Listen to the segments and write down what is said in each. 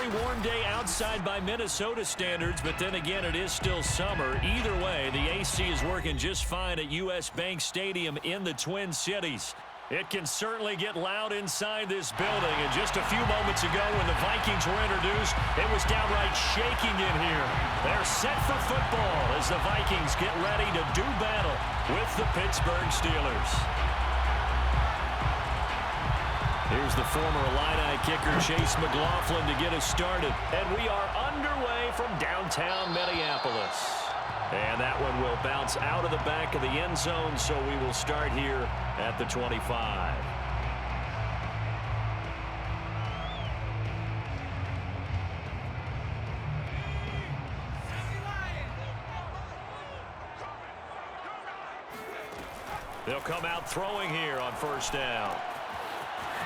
very warm day outside by Minnesota standards, but then again, it is still summer. Either way, the AC is working just fine at U.S. Bank Stadium in the Twin Cities. It can certainly get loud inside this building, and just a few moments ago when the Vikings were introduced, it was downright shaking in here. They're set for football as the Vikings get ready to do battle with the Pittsburgh Steelers. Here's the former Illini kicker, Chase McLaughlin, to get us started. And we are underway from downtown Minneapolis. And that one will bounce out of the back of the end zone, so we will start here at the 25. They'll come out throwing here on first down.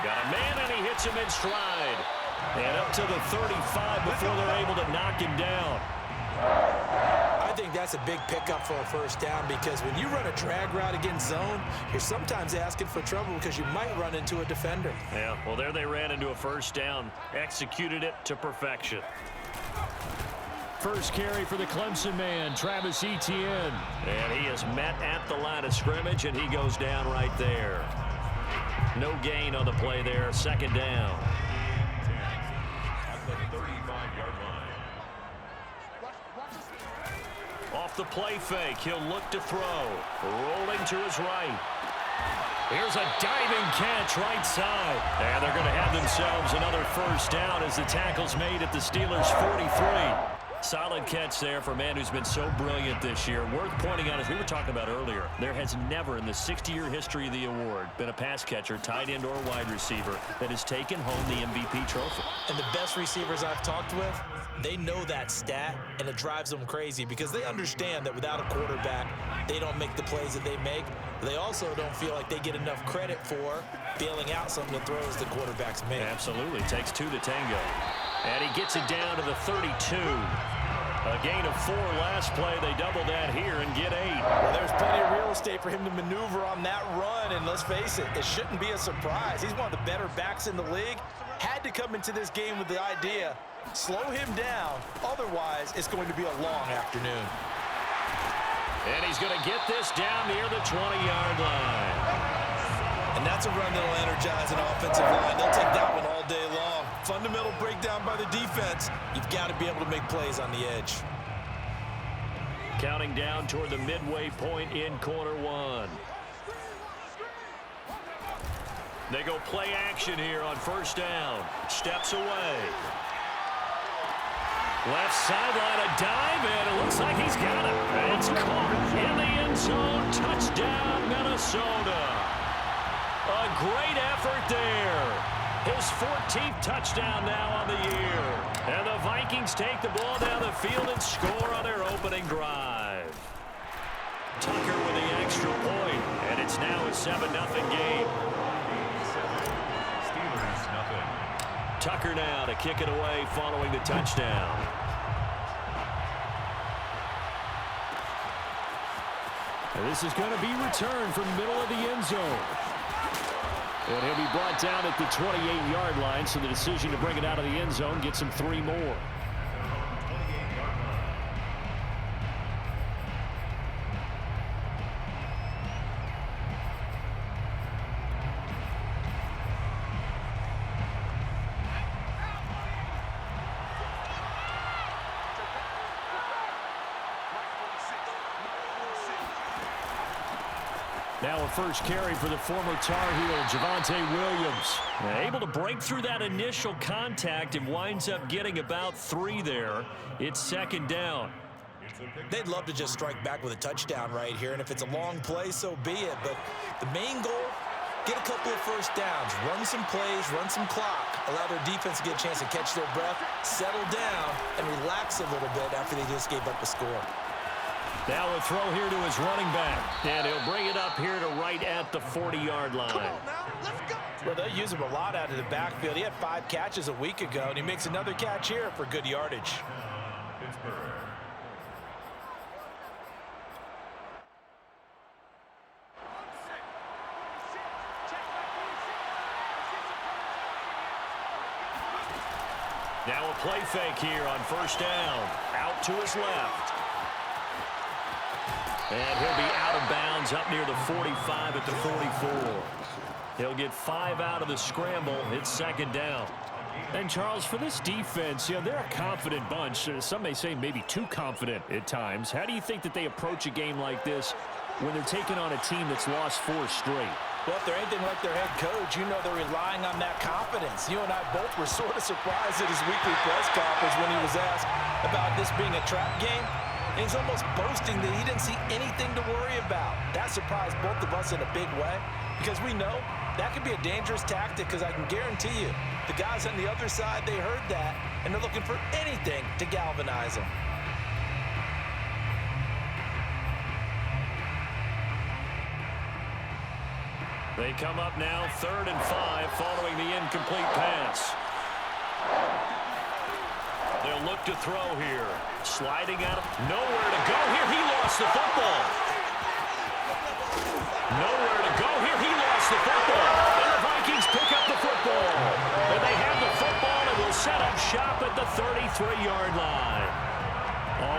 Got a man, and he hits him in stride. And up to the 35 before they're able to knock him down. I think that's a big pickup for a first down, because when you run a drag route against zone, you're sometimes asking for trouble because you might run into a defender. Yeah, well, there they ran into a first down. Executed it to perfection. First carry for the Clemson man, Travis Etienne. And he is met at the line of scrimmage, and he goes down right there. No gain on the play there. Second down. At the 35-yard line. Off the play fake, he'll look to throw. Rolling to his right. Here's a diving catch right side. And they're going to have themselves another first down as the tackle's made at the Steelers' 43. Solid catch there for a man who's been so brilliant this year. Worth pointing out, as we were talking about earlier, there has never in the 60-year history of the award been a pass catcher, tight end, or wide receiver that has taken home the MVP trophy. And the best receivers I've talked with, they know that stat, and it drives them crazy because they understand that without a quarterback, they don't make the plays that they make. They also don't feel like they get enough credit for bailing out some of the throws the quarterbacks make. Absolutely. Takes two to tango. And he gets it down to the 32. A gain of 4 last play. They double that here and get 8. Well, there's plenty of real estate for him to maneuver on that run, and let's face it, it shouldn't be a surprise. He's one of the better backs in the league. Had to come into this game with the idea, slow him down, otherwise it's going to be a long afternoon. And he's going to get this down near the 20-yard line. And that's a run that'll energize an offensive line. They'll take that one all day long. Fundamental breakdown by the defense. You've got to be able to make plays on the edge. Counting down toward the midway point in quarter one. They go play action here on first down. Steps away. Left sideline, a dive, and it looks like he's got it. It's caught in the end zone. Touchdown, Minnesota. A great effort there. His 14th touchdown now on the year. And the Vikings take the ball down the field and score on their opening drive. Tucker with the extra point, and it's now a 7-0 game. Steelers nothing. Tucker now to kick it away following the touchdown. And this is going to be returned from the middle of the end zone. And he'll be brought down at the 28-yard line, so the decision to bring it out of the end zone gets him 3 more. Now a first carry for the former Tar Heel, Javonte Williams. Able to break through that initial contact and winds up getting about 3 there. It's second down. They'd love to just strike back with a touchdown right here, and if it's a long play, so be it. But the main goal, get a couple of first downs, run some plays, run some clock, allow their defense to get a chance to catch their breath, settle down, and relax a little bit after they just gave up a score. Now a throw here to his running back. And he'll bring it up here to right at the 40-yard line. Come on now, let's go. Well, they use him a lot out of the backfield. He had 5 catches a week ago, and he makes another catch here for good yardage. Pittsburgh. Now a play fake here on first down. Out to his left. And he'll be out of bounds up near the 45 at the 44. He'll get 5 out of the scramble. It's second down. And, Charles, for this defense, they're a confident bunch. Some may say maybe too confident at times. How do you think that they approach a game like this when they're taking on a team that's lost 4 straight? Well, if they're anything like their head coach, they're relying on that confidence. You and I both were sort of surprised at his weekly press conference when he was asked about this being a trap game. And he's almost boasting that he didn't see anything to worry about. That surprised both of us in a big way because we know that could be a dangerous tactic because I can guarantee you the guys on the other side, they heard that, and they're looking for anything to galvanize them. They come up now 3rd and 5 following the incomplete pass. They'll look to throw here. Sliding out of nowhere to go here. He lost the football. Nowhere to go here. He lost the football. And the Vikings pick up the football. And they have the football and will set up shop at the 33-yard line.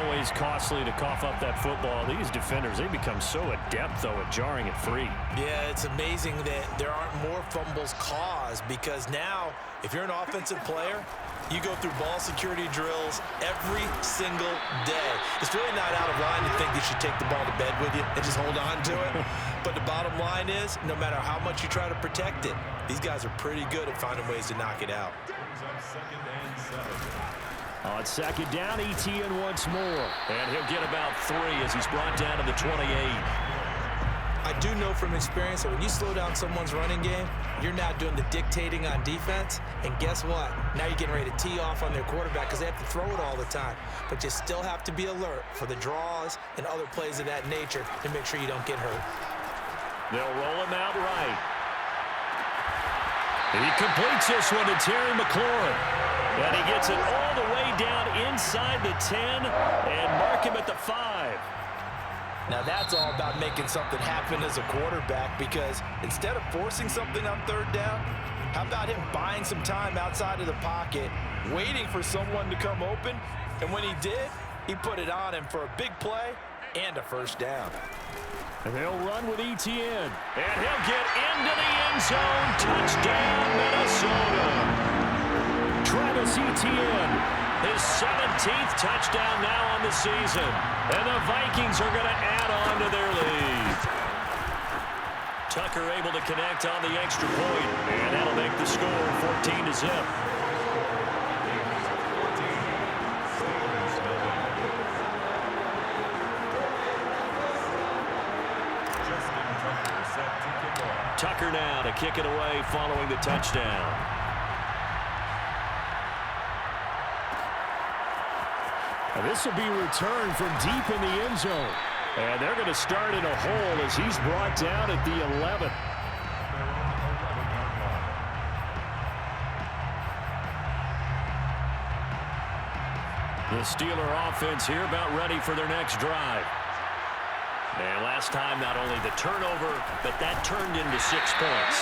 Always costly to cough up that football. These defenders, they become so adept, though, at jarring it free. Yeah, it's amazing that there aren't more fumbles caused because now, if you're an offensive player, you go through ball security drills every single day. It's really not out of line to think you should take the ball to bed with you and just hold on to it. But the bottom line is, no matter how much you try to protect it, these guys are pretty good at finding ways to knock it out. On second down, Etienne once more. And he'll get about 3 as he's brought down to the 28. I do know from experience that when you slow down someone's running game, you're now doing the dictating on defense. And guess what? Now you're getting ready to tee off on their quarterback because they have to throw it all the time. But you still have to be alert for the draws and other plays of that nature to make sure you don't get hurt. They'll roll him out right. He completes this one to Terry McLaurin. And he gets it all the way down inside the 10 and mark him at the 5. Now that's all about making something happen as a quarterback because instead of forcing something on 3rd down, how about him buying some time outside of the pocket, waiting for someone to come open, and when he did, he put it on him for a big play and a first down. And they'll run with Etienne. And he'll get into the end zone. Touchdown, Minnesota. Travis Etienne. His 17th touchdown now on the season. And the Vikings are going to add on to their lead. Tucker able to connect on the extra point. And that'll make the score 14-0. Tucker now to kick it away following the touchdown. And this will be returned from deep in the end zone. And they're going to start in a hole as he's brought down at the 11. The Steeler offense here about ready for their next drive. And last time, not only the turnover, but that turned into 6 points.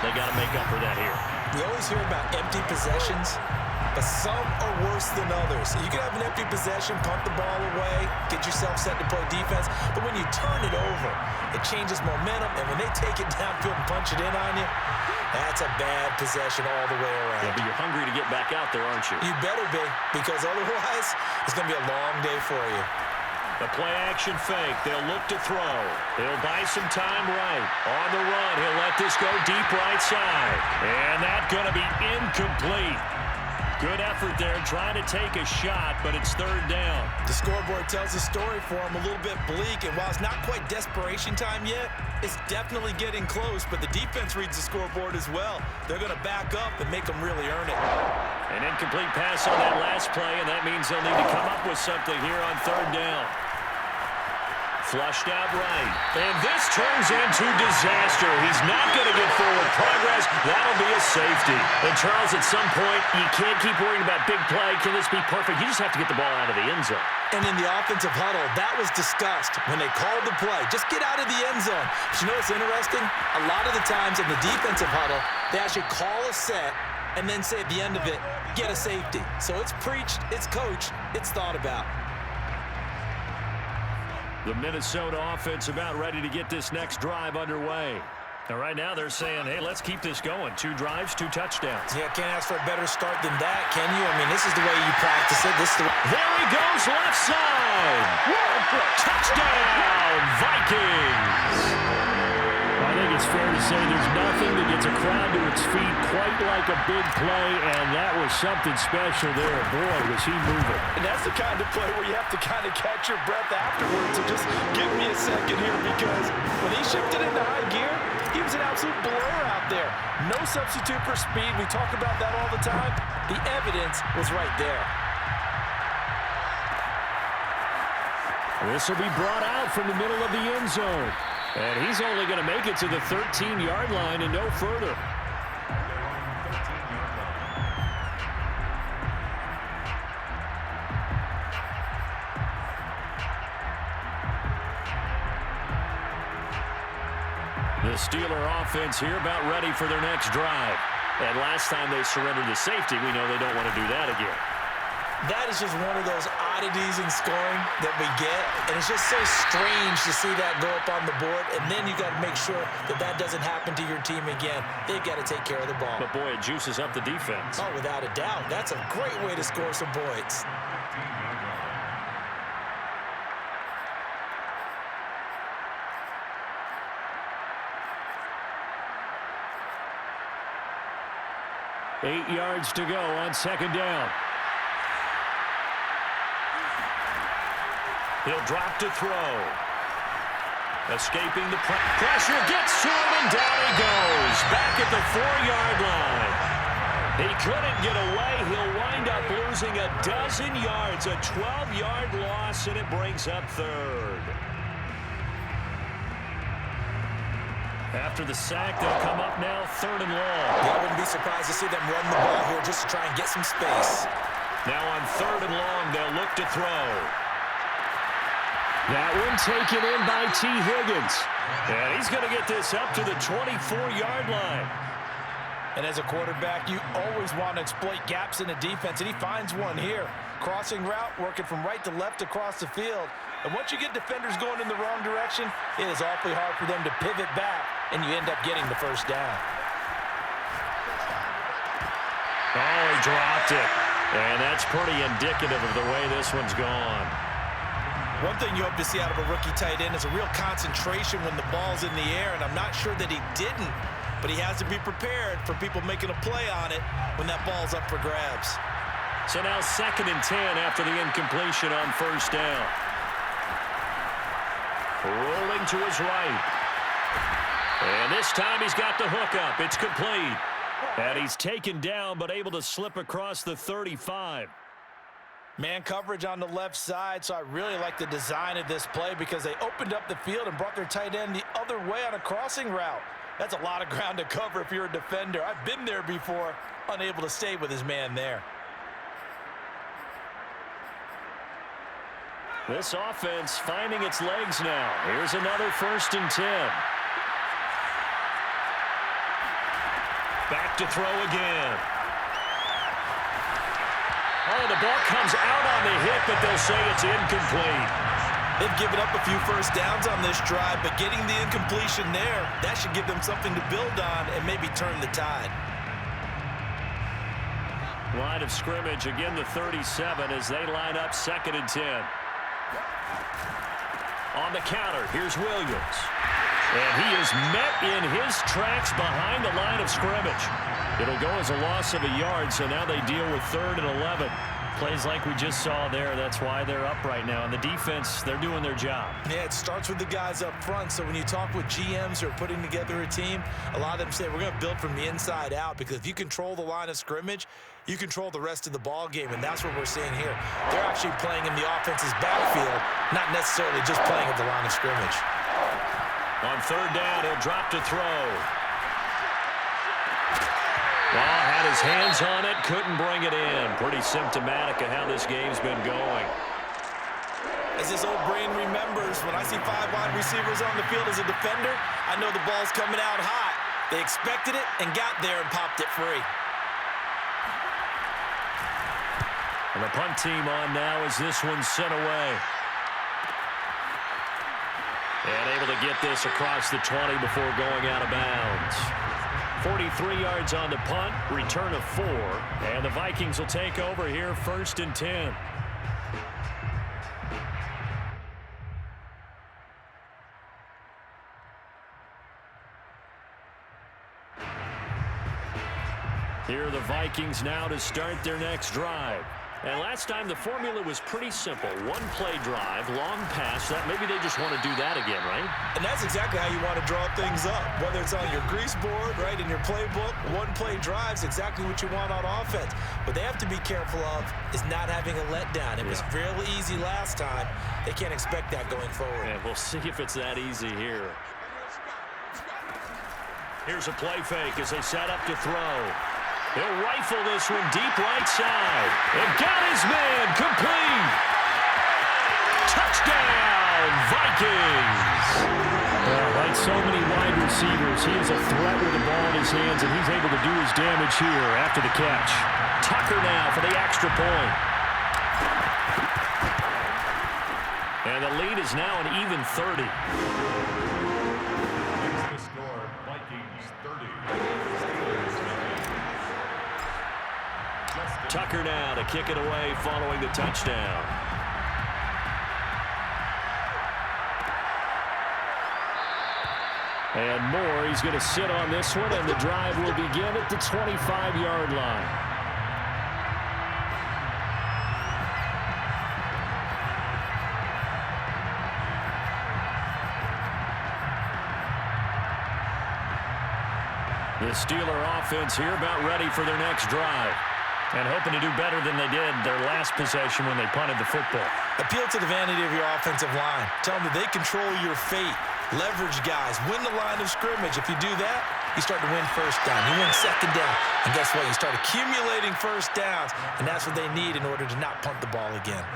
They got to make up for that here. We always hear about empty possessions, but some are worse than others. You can have an empty possession, punt the ball away, get yourself set to play defense, but when you turn it over, it changes momentum, and when they take it downfield and punch it in on you, that's a bad possession all the way around. Yeah, but you're hungry to get back out there, aren't you? You better be, because otherwise, it's going to be a long day for you. The play-action fake. They'll look to throw. He'll buy some time right. On the run, he'll let this go deep right side. And that's going to be incomplete. Good effort there, trying to take a shot, but it's 3rd down. The scoreboard tells a story for him, a little bit bleak, and while it's not quite desperation time yet, it's definitely getting close, but the defense reads the scoreboard as well. They're going to back up and make them really earn it. An incomplete pass on that last play, and that means they'll need to come up with something here on 3rd down. Flushed out right. And this turns into disaster. He's not going to get forward progress. That'll be a safety. And, Charles, at some point, you can't keep worrying about big play. Can this be perfect? You just have to get the ball out of the end zone. And in the offensive huddle, that was discussed when they called the play. Just get out of the end zone. But you know what's interesting? A lot of the times in the defensive huddle, they actually call a set and then say at the end of it, get a safety. So it's preached, it's coached, it's thought about. The Minnesota offense about ready to get this next drive underway. And right now they're saying, hey, let's keep this going. 2 drives, 2 touchdowns. Yeah, can't ask for a better start than that, can you? I mean, this is the way you practice it. There he goes, left side. Touchdown, Vikings. I think it's fair to say there's nothing that gets a crowd to its feet quite like a big play, and that was something special there. Boy, was he moving. And that's the kind of play where you have to kind of catch your breath afterwards. So just give me a second here, because when he shifted into high gear, he was an absolute blur out there. No substitute for speed. We talk about that all the time. The evidence was right there. This will be brought out from the middle of the end zone. And he's only going to make it to the 13-yard line and no further. The Steeler offense here about ready for their next drive. And last time they surrendered the safety, we know they don't want to do that again. That is just one of those oddities in scoring that we get, and it's just so strange to see that go up on the board, and then you got to make sure that that doesn't happen to your team again. They've got to take care of the ball. But, boy, it juices up the defense. Oh, without a doubt. That's a great way to score some points. Eight yards to go on second down. He'll drop to throw. Escaping the pressure, gets to him, and down he goes. Back at the 4-yard line. He couldn't get away. He'll wind up losing a dozen yards, a 12-yard loss, and it brings up third. After the sack, they'll come up now third and long. Yeah, I wouldn't be surprised to see them run the ball here just to try and get some space. Now on third and long, they'll look to throw. That one taken in by T. Higgins. And he's going to get this up to the 24-yard line. And as a quarterback, you always want to exploit gaps in the defense, and he finds one here. Crossing route, working from right to left across the field. And once you get defenders going in the wrong direction, it is awfully hard for them to pivot back, and you end up getting the first down. Oh, he dropped it. And that's pretty indicative of the way this one's gone. One thing you hope to see out of a rookie tight end is a real concentration when the ball's in the air, and I'm not sure that he didn't, but he has to be prepared for people making a play on it when that ball's up for grabs. So now 2nd and 10 after the incompletion on first down. Rolling to his right. And this time he's got the hook up. It's complete. And he's taken down but able to slip across the 35. Man coverage on the left side, so I really like the design of this play because they opened up the field and brought their tight end the other way on a crossing route. That's a lot of ground to cover if you're a defender. I've been there before, unable to stay with his man there. This offense finding its legs now. Here's another 1st and 10. Back to throw again. Oh, the ball comes out on the hit, but they'll say it's incomplete. They've given up a few first downs on this drive, but getting the incompletion there, that should give them something to build on and maybe turn the tide. Line of scrimmage, again the 37 as they line up 2nd and 10. On the counter, here's Williams. And he is met in his tracks behind the line of scrimmage. It'll go as a loss of a yard, so now they deal with 3rd and 11. Plays like we just saw there. That's why they're up right now. And the defense, they're doing their job. Yeah, it starts with the guys up front. So when you talk with GMs who are putting together a team, a lot of them say we're going to build from the inside out, because if you control the line of scrimmage, you control the rest of the ball game, and that's what we're seeing here. They're actually playing in the offense's backfield, not necessarily just playing at the line of scrimmage. On 3rd down, he'll drop to throw. Well, had his hands on it, couldn't bring it in. Pretty symptomatic of how this game's been going. As this old brain remembers, when I see 5 wide receivers on the field as a defender, I know the ball's coming out hot. They expected it and got there and popped it free. And the punt team on now as this one's sent away. And able to get this across the 20 before going out of bounds. 43 yards on the punt, return of 4. And the Vikings will take over here, 1st and 10. Here are the Vikings now to start their next drive. And last time the formula was pretty simple. One play drive, long pass. That maybe they just want to do that again, right? And that's exactly how you want to draw things up. Whether it's on your grease board, right, in your playbook, one play drive is exactly what you want on offense. What they have to be careful of is not having a letdown. It was real easy last time. They can't expect that going forward. And we'll see if it's that easy here. Here's a play fake as they set up to throw. He'll rifle this one deep right side. And got his man complete. Touchdown, Vikings. Like so many wide receivers, he is a threat with the ball in his hands, and he's able to do his damage here after the catch. Tucker now for the extra point. And the lead is now an even 30. The score, Vikings 30. Tucker now to kick it away following the touchdown. And Moore, he's going to sit on this one, and the drive will begin at the 25-yard line. The Steeler offense here about ready for their next drive. And hoping to do better than they did their last possession when they punted the football. Appeal to the vanity of your offensive line. Tell them that they control your fate. Leverage guys. Win the line of scrimmage. If you do that, you start to win first down. You win second down. And guess what? You start accumulating first downs. And that's what they need in order to not punt the ball again.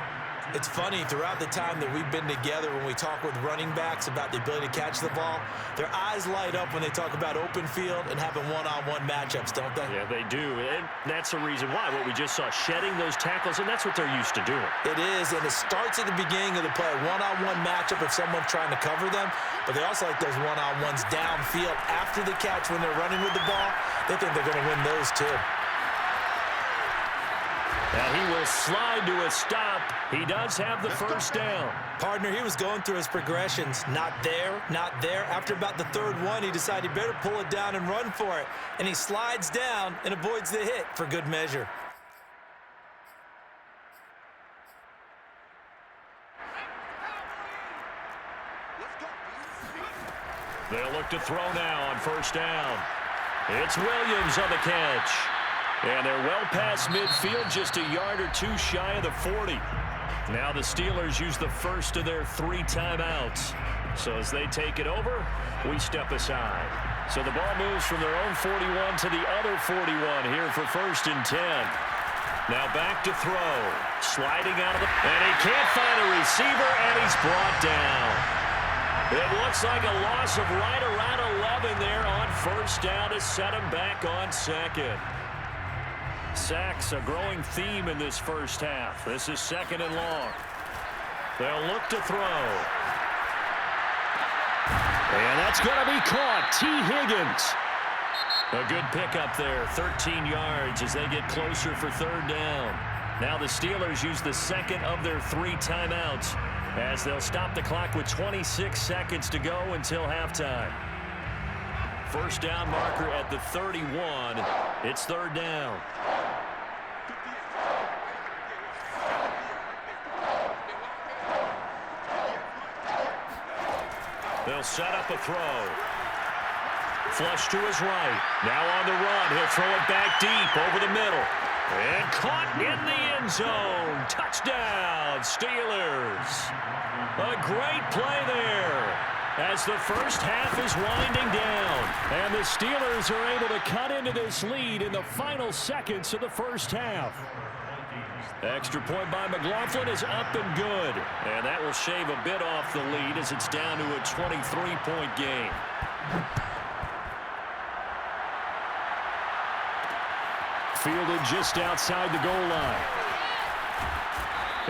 It's funny, throughout the time that we've been together, when we talk with running backs about the ability to catch the ball, their eyes light up when they talk about open field and having one-on-one matchups, don't they? Yeah, they do. And that's the reason why. What we just saw, shedding those tackles, and that's what they're used to doing. It is, and it starts at the beginning of the play. One-on-one matchup if someone's trying to cover them, but they also like those one-on-ones downfield after the catch when they're running with the ball. They think they're going to win those too. And he will slide to a stop. He does have the first down. Partner, he was going through his progressions. Not there, not there. After about the third one, he decided he better pull it down and run for it. And he slides down and avoids the hit for good measure. They'll look to throw now on first down. It's Williams on the catch. And they're well past midfield, just a yard or two shy of the 40. Now the Steelers use the first of their 3 timeouts. So as they take it over, we step aside. So the ball moves from their own 41 to the other 41 here for 1st and 10. Now back to throw. Sliding out of the... And he can't find a receiver, and he's brought down. It looks like a loss of right around 11 there on first down to set him back on second. Sacks, a growing theme in this first half. This is 2nd and long. They'll look to throw. And that's going to be caught. T. Higgins. A good pickup there. 13 yards as they get closer for 3rd down. Now the Steelers use the second of their 3 timeouts as they'll stop the clock with 26 seconds to go until halftime. First down marker at the 31. It's 3rd down. They'll set up a throw. Flush to his right. Now on the run. He'll throw it back deep over the middle. And caught in the end zone. Touchdown, Steelers. A great play there as the first half is winding down. And the Steelers are able to cut into this lead in the final seconds of the first half. Extra point by McLaughlin is up and good. And that will shave a bit off the lead as it's down to a 23-point game. Fielded just outside the goal line.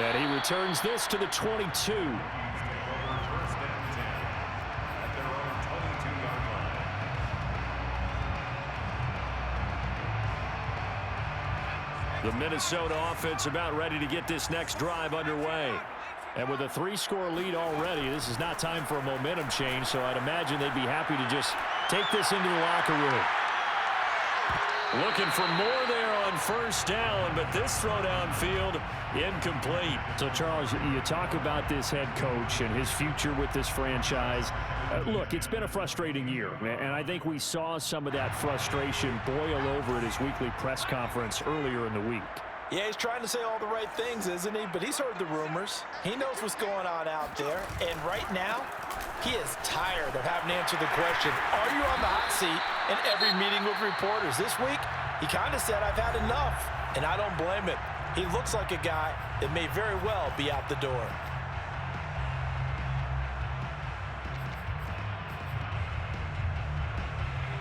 And he returns this to the 22. First and 10 at their own 22-yard line. The Minnesota offense about ready to get this next drive underway. And with a 3-score lead already, this is not time for a momentum change, so I'd imagine they'd be happy to just take this into the locker room. Looking for more there on first down, but this throw downfield incomplete. So, Charles, you talk about this head coach and his future with this franchise. Look, it's been a frustrating year, and I think we saw some of that frustration boil over at his weekly press conference earlier in the week. Yeah, he's trying to say all the right things, isn't he? But he's heard the rumors. He knows what's going on out there. And right now, he is tired of having to answer the question, are you on the hot seat in every meeting with reporters? This week, he kind of said, I've had enough. And I don't blame him. He looks like a guy that may very well be out the door.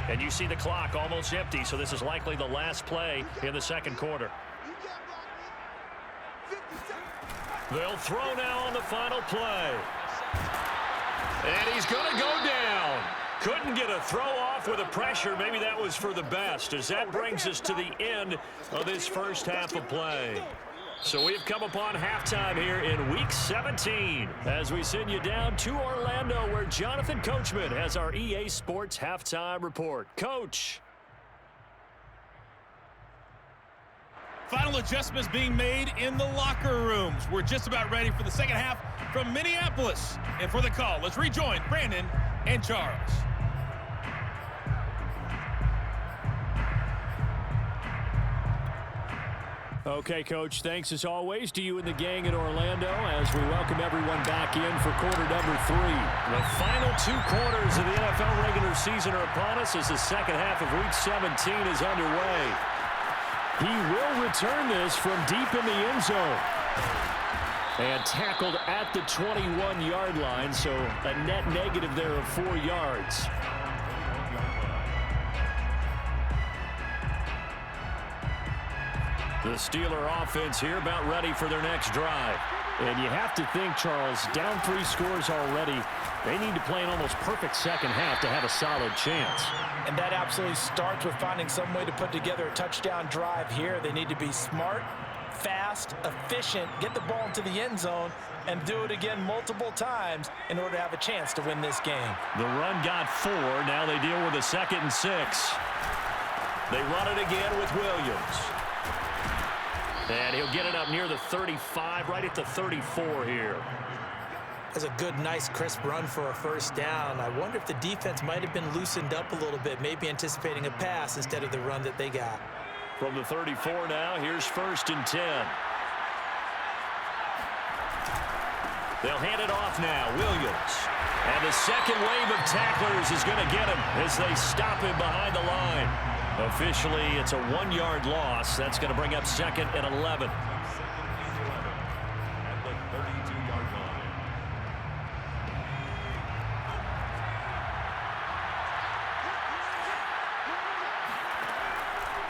And you see the clock almost empty, so this is likely the last play in the second quarter. They'll throw now on the final play. And he's going to go down. Couldn't get a throw off with the pressure. Maybe that was for the best, as that brings us to the end of this first half of play. So we've come upon halftime here in Week 17 as we send you down to Orlando, where Jonathan Coachman has our EA Sports Halftime Report. Coach. Final adjustments being made in the locker rooms. We're just about ready for the second half from Minneapolis. And for the call, let's rejoin Brandon and Charles. Okay, Coach, thanks as always to you and the gang in Orlando as we welcome everyone back in for quarter number 3. The final 2 quarters of the NFL regular season are upon us as the second half of Week 17 is underway. He will return this from deep in the end zone. And tackled at the 21-yard line, so a net negative there of 4 yards. The Steeler offense here about ready for their next drive. And you have to think, Charles, down 3 scores already, they need to play an almost perfect second half to have a solid chance. And that absolutely starts with finding some way to put together a touchdown drive here. They need to be smart, fast, efficient, get the ball into the end zone, and do it again multiple times in order to have a chance to win this game. The run got 4. Now they deal with a 2nd and 6. They run it again with Williams. And he'll get it up near the 35, right at the 34 here. That's a good, nice, crisp run for a first down. I wonder if the defense might have been loosened up a little bit, maybe anticipating a pass instead of the run that they got. From the 34 now, here's 1st and 10. They'll hand it off now, Williams. And the second wave of tacklers is going to get him as they stop him behind the line. Officially, it's a 1-yard loss. That's going to bring up 2nd and 11. At the 32-yard line.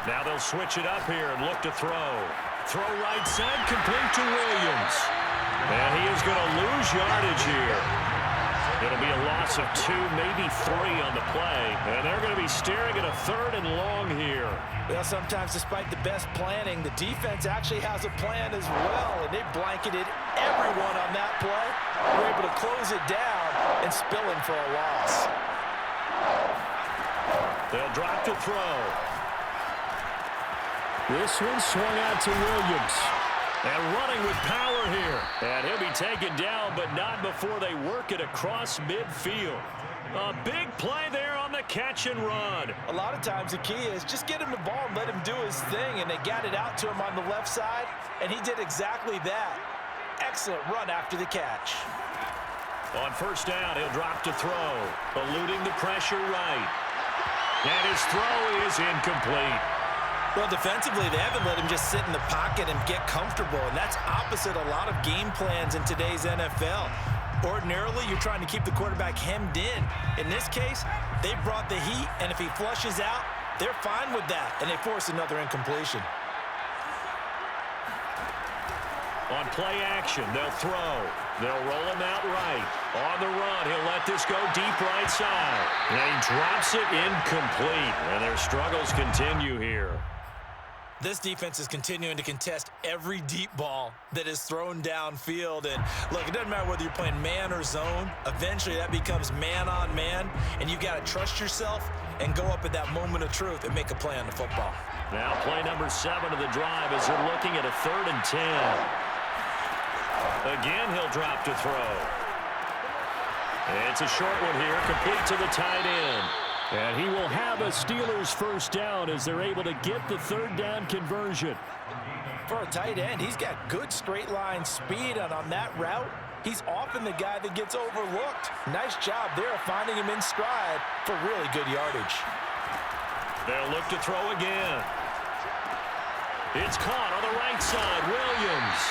Now they'll switch it up here and look to throw. Throw right side, complete to Williams. And he is going to lose yardage here. It'll be a loss of 2, maybe 3 on the play. And they're going to be staring at a 3rd and long here. Well, sometimes despite the best planning, the defense actually has a plan as well. And they blanketed everyone on that play. Were able to close it down and spill him for a loss. They'll drop to throw. This one swung out to Williams. And running with power here. And he'll be taken down, but not before they work it across midfield. A big play there on the catch and run. A lot of times the key is just get him the ball and let him do his thing. And they got it out to him on the left side, and he did exactly that. Excellent run after the catch. On first down, he'll drop to throw. Eluding the pressure right. And his throw is incomplete. Well, defensively, they haven't let him just sit in the pocket and get comfortable, and that's opposite a lot of game plans in today's NFL. Ordinarily, you're trying to keep the quarterback hemmed in. In this case, they brought the heat, and if he flushes out, they're fine with that, and they force another incompletion. On play action, they'll throw. They'll roll him out right. On the run, he'll let this go deep right side. And he drops it incomplete. And their struggles continue here. This defense is continuing to contest every deep ball that is thrown downfield. And look, it doesn't matter whether you're playing man or zone. Eventually, that becomes man on man. And you got to trust yourself and go up at that moment of truth and make a play on the football. Now play number 7 of the drive as they're looking at a 3rd and 10. Again, he'll drop to throw. It's a short one here, complete to the tight end. And he will have a Steelers first down as they're able to get the 3rd down conversion. For a tight end, he's got good straight line speed, and on that route, he's often the guy that gets overlooked. Nice job there of finding him in stride for really good yardage. They'll look to throw again. It's caught on the right side, Williams.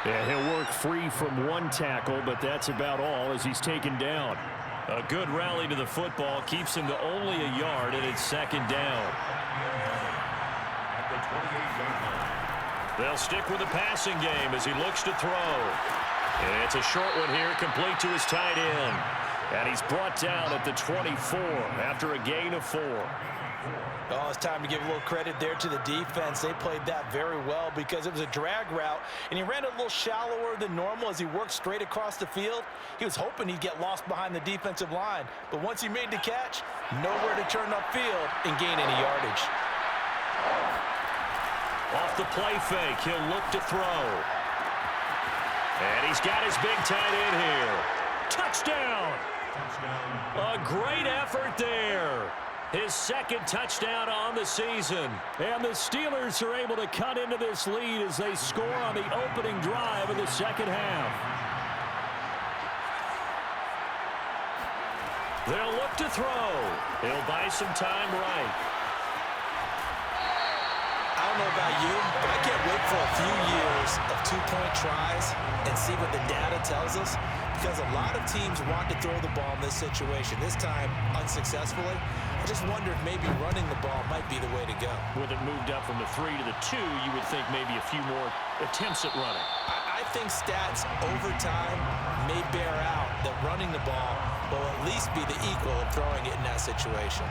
Yeah, he'll work free from one tackle, but that's about all as he's taken down. A good rally to the football keeps him to only a yard, and it's 2nd down. At the 28-yard line. They'll stick with the passing game as he looks to throw. And it's a short one here, complete to his tight end. And he's brought down at the 24 after a gain of 4. Oh, it's time to give a little credit there to the defense. They played that very well because it was a drag route, and he ran it a little shallower than normal as he worked straight across the field. He was hoping he'd get lost behind the defensive line, but once he made the catch, nowhere to turn upfield and gain any yardage. Off the play fake, he'll look to throw. And he's got his big tight end here. Touchdown! A great effort there. His 2nd touchdown on the season. And the Steelers are able to cut into this lead as they score on the opening drive of the 2nd half. They'll look to throw. He'll buy some time right. I don't know about you, but I can't wait for a few years of 2-point tries and see what the data tells us, because a lot of teams want to throw the ball in this situation. This time, unsuccessfully. I just wonder if maybe running the ball might be the way to go. With it moved up from the 3 to the 2, you would think maybe a few more attempts at running. I think stats over time may bear out that running the ball will at least be the equal of throwing it in that situation.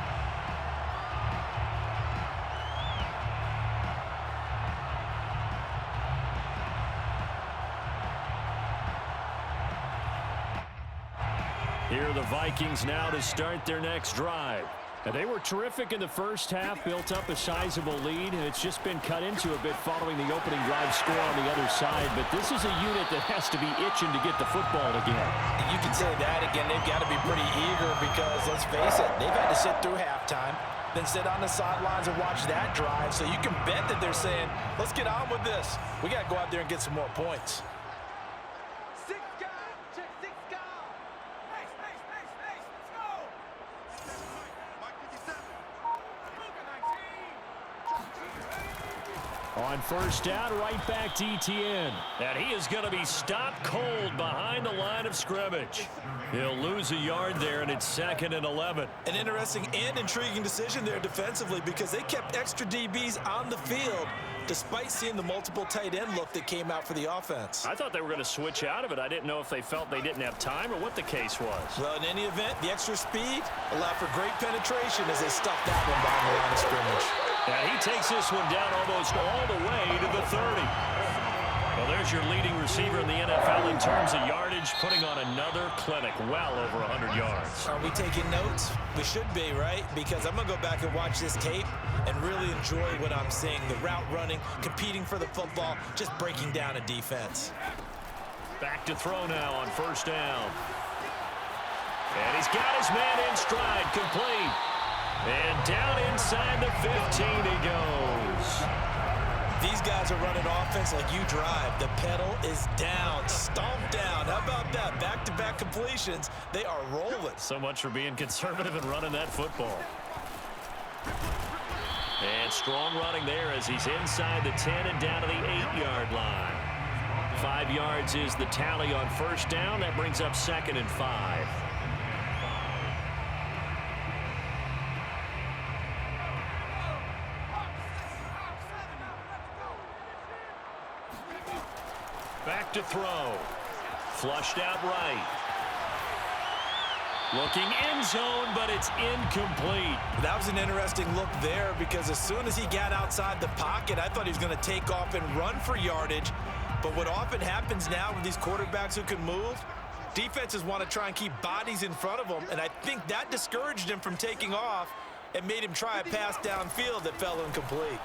Here are the Vikings now to start their next drive. And they were terrific in the first half, built up a sizable lead, and it's just been cut into a bit following the opening drive score on the other side. But this is a unit that has to be itching to get the football again. You can say that again. They've got to be pretty eager because, let's face it, they've had to sit through halftime, then sit on the sidelines and watch that drive. So you can bet that they're saying, let's get on with this. We got to go out there and get some more points. On 1st down, right back to ETN. And he is going to be stopped cold behind the line of scrimmage. He'll lose a yard there, and it's 2nd and 11. An interesting and intriguing decision there defensively because they kept extra DBs on the field despite seeing the multiple tight end look that came out for the offense. I thought they were going to switch out of it. I didn't know if they felt they didn't have time or what the case was. Well, in any event, the extra speed allowed for great penetration as they stuffed that one behind the line of scrimmage. And he takes this one down almost all the way to the 30. Well, there's your leading receiver in the NFL in terms of yardage, putting on another clinic, well over 100 yards. Are we taking notes? We should be, right? Because I'm going to go back and watch this tape and really enjoy what I'm seeing. The route running, competing for the football, just breaking down a defense. Back to throw now on 1st down. And he's got his man in stride, complete. And down inside the 15 he goes. These guys are running offense like you drive. The pedal is down, stomped down. How about that? Back-to-back completions. They are rolling. So much for being conservative and running that football. And strong running there as he's inside the 10 and down to the 8-yard line. 5 yards is the tally on 1st down. That brings up 2nd and 5. to throw. Flushed out right. Looking end zone, but it's incomplete. That was an interesting look there because as soon as he got outside the pocket, I thought he was going to take off and run for yardage. But what often happens now with these quarterbacks who can move, defenses want to try and keep bodies in front of them, and I think that discouraged him from taking off and made him try a pass downfield that fell incomplete.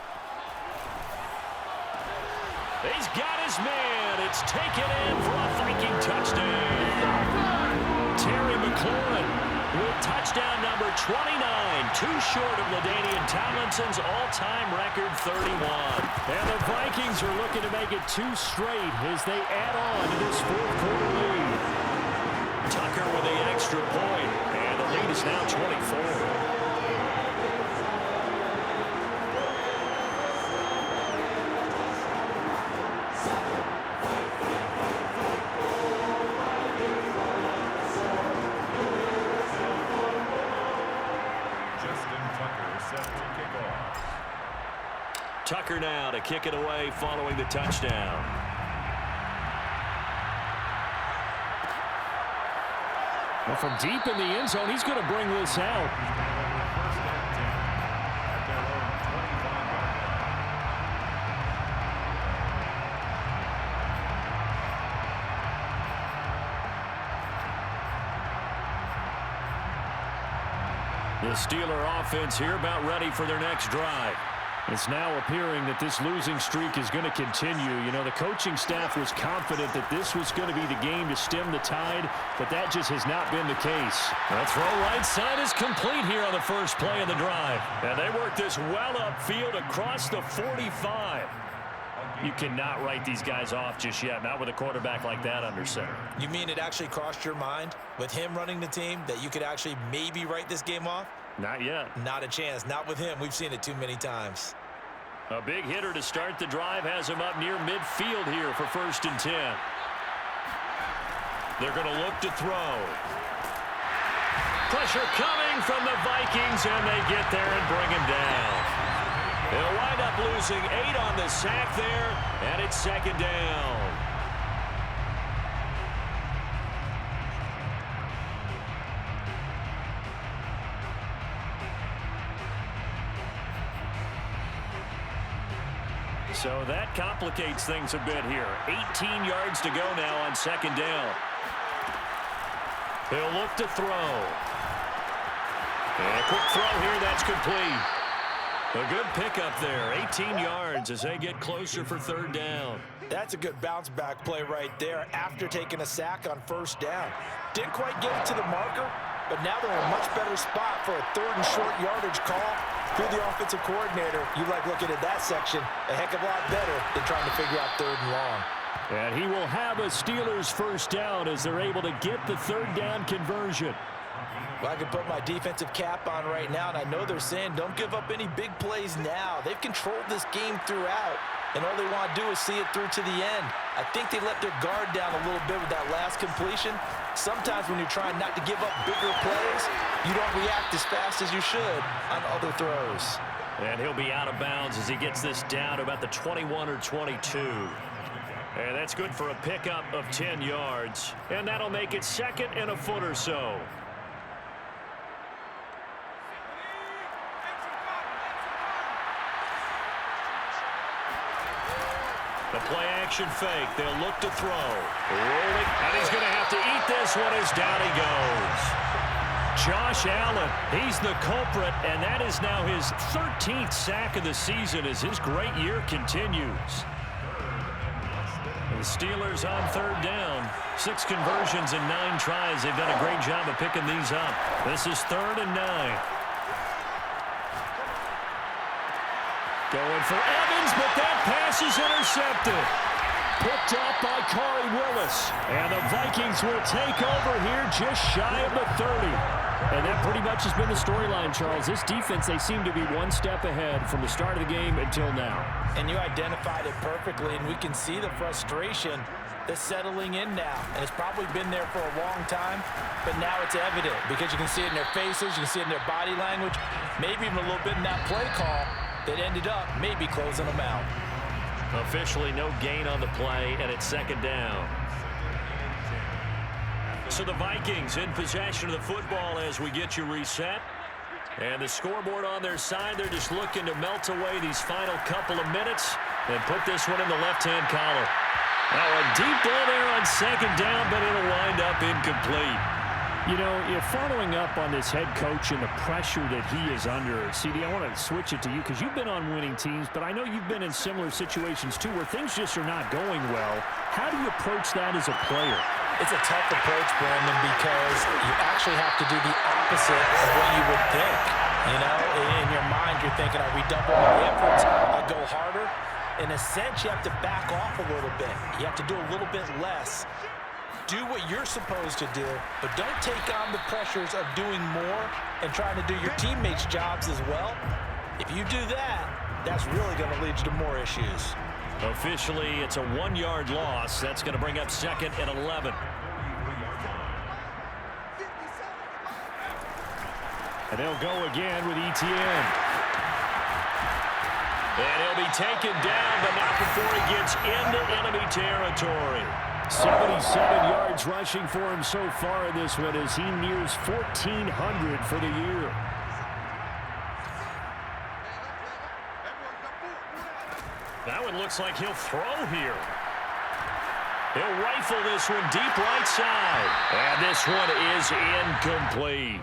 He's got his man. It's taken in for a Viking touchdown. Terry McLaurin with touchdown number 29, too short of LaDainian Tomlinson's all-time record 31. And the Vikings are looking to make it 2 straight as they add on to this fourth-quarter lead. Tucker with the extra point, and the lead is now 24. Tucker now to kick it away following the touchdown. Well, from deep in the end zone, he's going to bring this out. The Steeler offense here about ready for their next drive. It's now appearing that this losing streak is going to continue. You know, the coaching staff was confident that this was going to be the game to stem the tide, but that just has not been the case. The throw right side is complete here on the first play of the drive. And they work this well upfield across the 45. You cannot write these guys off just yet, not with a quarterback like that under center. You mean it actually crossed your mind with him running the team that you could actually maybe write this game off? Not yet. Not a chance. Not with him. We've seen it too many times. A big hitter to start the drive has him up near midfield here for 1st and 10. They're going to look to throw. Pressure coming from the Vikings, and they get there and bring him down. They'll wind up losing 8 on the sack there, and it's 2nd down. So that complicates things a bit here. 18 yards to go now on 2nd down. He'll look to throw. And a quick throw here, that's complete. A good pickup there, 18 yards as they get closer for 3rd down. That's a good bounce-back play right there after taking a sack on 1st down. Didn't quite get it to the marker, but now they're in a much better spot for a 3rd and short yardage call. Through the offensive coordinator, you like looking at that section a heck of a lot better than trying to figure out 3rd and long. And he will have a Steelers 1st down as they're able to get the 3rd down conversion. Well, I can put my defensive cap on right now, and I know they're saying don't give up any big plays now. They've controlled this game throughout, and all they want to do is see it through to the end. I think they let their guard down a little bit with that last completion. Sometimes when you're trying not to give up bigger plays, you don't react as fast as you should on other throws. And he'll be out of bounds as he gets this down to about the 21 or 22. And that's good for a pickup of 10 yards. And that'll make it 2nd and a foot or so. The play-action fake. They'll look to throw. Rolling. And he's going to have to eat this one as down he goes. Josh Allen, he's the culprit, and that is now his 13th sack of the season as his great year continues. The Steelers on 3rd down. 6 conversions in 9 tries. They've done a great job of picking these up. This is 3rd and 9. Going for Evans, but that pass is intercepted. Picked off by Corey Willis. And the Vikings will take over here just shy of the 30. And that pretty much has been the storyline, Charles. This defense, they seem to be one step ahead from the start of the game until now. And you identified it perfectly, and we can see the frustration that's settling in now. And it's probably been there for a long time, but now it's evident because you can see it in their faces, you can see it in their body language, maybe even a little bit in that play call that ended up maybe closing them out. Officially no gain on the play, and it's second down. So the Vikings in possession of the football as we get you reset. And the scoreboard on their side, they're just looking to melt away these final couple of minutes and put this one in the left-hand column. Now a deep ball there on second down, but it'll wind up incomplete. You know, if following up on this head coach and the pressure that he is under, CD, I want to switch it to you because you've been on winning teams, but I know you've been in similar situations too where things just are not going well. How do you approach that as a player? It's a tough approach, Brandon, because you actually have to do the opposite of what you would think. You know, in your mind, you're thinking, are we doubling the efforts? I'll go harder. In a sense, you have to back off a little bit. You have to do a little bit less. Do what you're supposed to do, but don't take on the pressures of doing more and trying to do your teammates' jobs as well. If you do that, that's really going to lead you to more issues. Officially, it's a 1-yard loss. That's going to bring up second and 11. And they'll go again with ETN. And he'll be taken down, but not before he gets into enemy territory. 77 yards rushing for him so far in this one as he nears 1,400 for the year. That one looks like he'll throw here. He'll rifle this one deep right side. And this one is incomplete.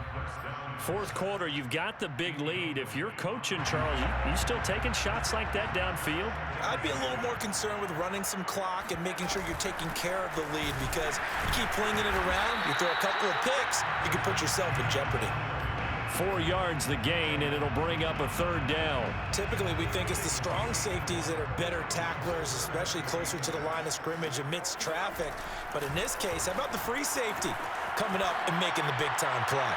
Fourth quarter, you've got the big lead. If you're coaching, Charles, you still taking shots like that downfield? I'd be a little more concerned with running some clock and making sure you're taking care of the lead, because you keep flinging it around, you throw a couple of picks, you can put yourself in jeopardy. 4 yards the gain, and it'll bring up a third down. Typically, we think it's the strong safeties that are better tacklers, especially closer to the line of scrimmage amidst traffic. But in this case, how about the free safety coming up and making the big-time play?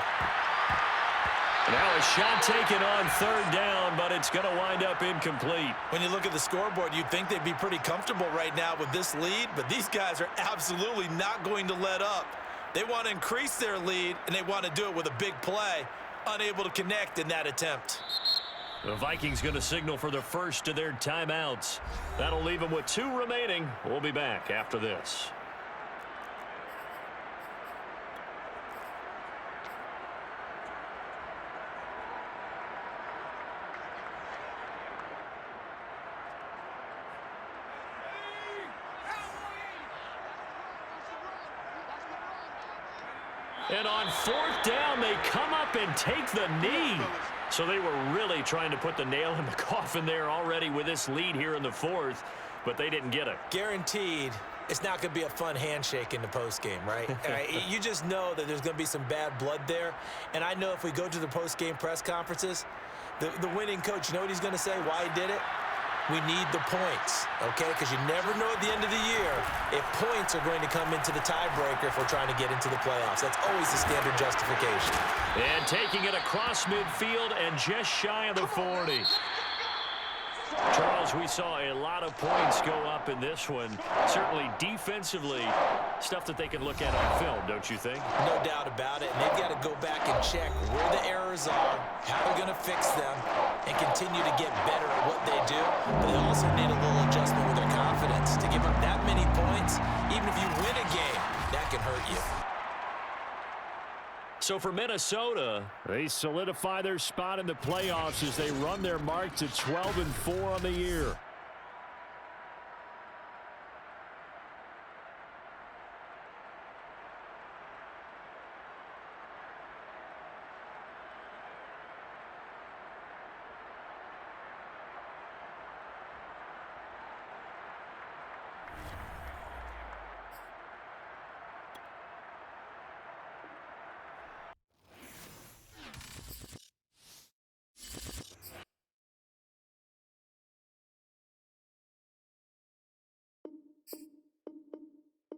Now a shot taken on third down, but it's going to wind up incomplete. When you look at the scoreboard, you'd think they'd be pretty comfortable right now with this lead, but these guys are absolutely not going to let up. They want to increase their lead, and they want to do it with a big play. Unable to connect in that attempt. The Vikings going to signal for the first of their timeouts. That'll leave them with 2 remaining. We'll be back after this. And on fourth down, they come up and take the knee. So they were really trying to put the nail in the coffin there already with this lead here in the fourth, but they didn't get it. Guaranteed, it's not going to be a fun handshake in the postgame, right? You just know that there's going to be some bad blood there. And I know if we go to the postgame press conferences, the winning coach, you know what he's going to say, why he did it? We need the points, okay? Because you never know at the end of the year if points are going to come into the tiebreaker if we're trying to get into the playoffs. That's always the standard justification. And taking it across midfield and just shy of the 40. Charles, we saw a lot of points go up in this one. Certainly defensively, stuff that they can look at on film, don't you think? No doubt about it. And they've got to go back and check where the errors are, how they're going to fix them, and continue to get better at what they do. But they also need a little adjustment with their confidence. To give up that many points, even if you win a game, that can hurt you. So for Minnesota, they solidify their spot in the playoffs as they run their mark to 12-4 on the year.